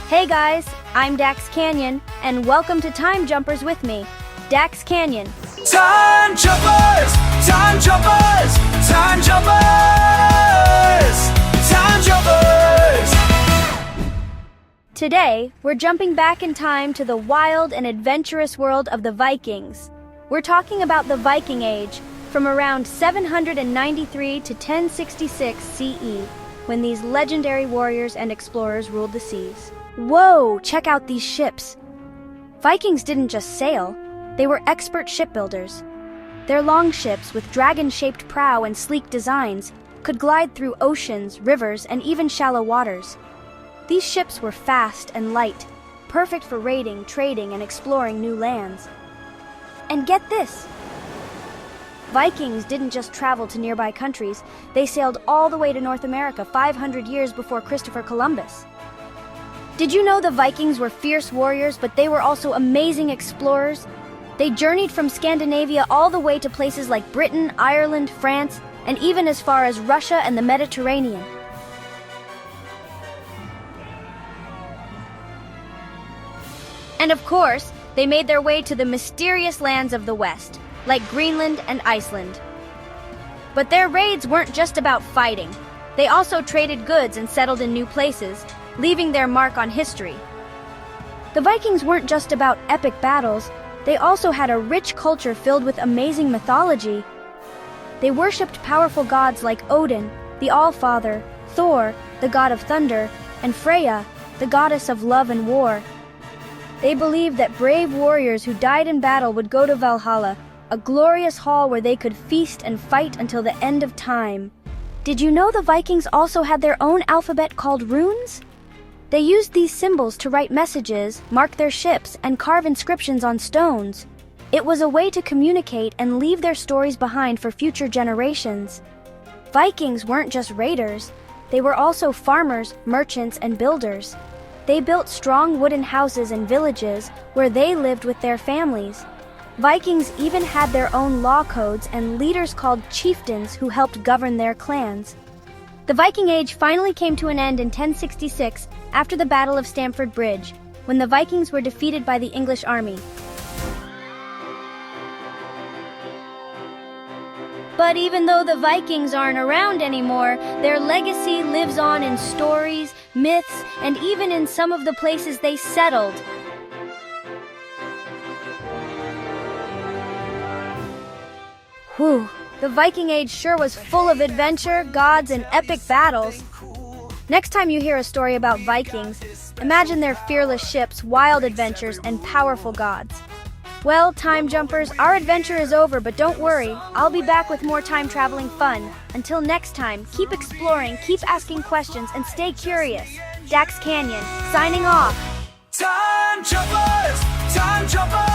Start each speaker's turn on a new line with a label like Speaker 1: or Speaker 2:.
Speaker 1: Hey guys, I'm Dax Canyon, and welcome to Time Jumpers with me, Dax Canyon.
Speaker 2: Time jumpers! Time jumpers! Time jumpers! Time jumpers!
Speaker 1: Today, we're jumping back in time to the wild and adventurous world of the Vikings. We're talking about the Viking Age, from around 793 to 1066 CE, when these legendary warriors and explorers ruled the seas. Whoa, check out these ships. Vikings didn't just sail, they were expert shipbuilders. Their longships, with dragon-shaped prow and sleek designs, could glide through oceans, rivers, and even shallow waters. These ships were fast and light, perfect for raiding, trading, and exploring new lands. And get this! Vikings didn't just travel to nearby countries, they sailed all the way to North America 500 years before Christopher Columbus. Did you know the Vikings were fierce warriors, but they were also amazing explorers? They journeyed from Scandinavia all the way to places like Britain, Ireland, France, and even as far as Russia and the Mediterranean. And of course, they made their way to the mysterious lands of the West, like Greenland and Iceland. But their raids weren't just about fighting. They also traded goods and settled in new places, leaving their mark on history. The Vikings weren't just about epic battles, they also had a rich culture filled with amazing mythology. They worshipped powerful gods like Odin, the All-Father, Thor, the god of thunder, and Freyja, the goddess of love and war. They believed that brave warriors who died in battle would go to Valhalla, a glorious hall where they could feast and fight until the end of time. Did you know the Vikings also had their own alphabet called runes? They used these symbols to write messages, mark their ships, and carve inscriptions on stones. It was a way to communicate and leave their stories behind for future generations. Vikings weren't just raiders, they were also farmers, merchants, and builders. They built strong wooden houses and villages where they lived with their families. Vikings even had their own law codes and leaders called chieftains who helped govern their clans. The Viking Age finally came to an end in 1066 after the Battle of Stamford Bridge, when the Vikings were defeated by the English army. But even though the Vikings aren't around anymore, their legacy lives on in stories, myths, and even in some of the places they settled. Whew, the Viking Age sure was full of adventure, gods, and epic battles. Next time you hear a story about Vikings, imagine their fearless ships, wild adventures, and powerful gods. Well, time jumpers, our adventure is over, but don't worry, I'll be back with more time-traveling fun. Until next time, keep exploring, keep asking questions, and stay curious. Dax Canyon, signing off.
Speaker 2: Time jumpers! Time jumpers!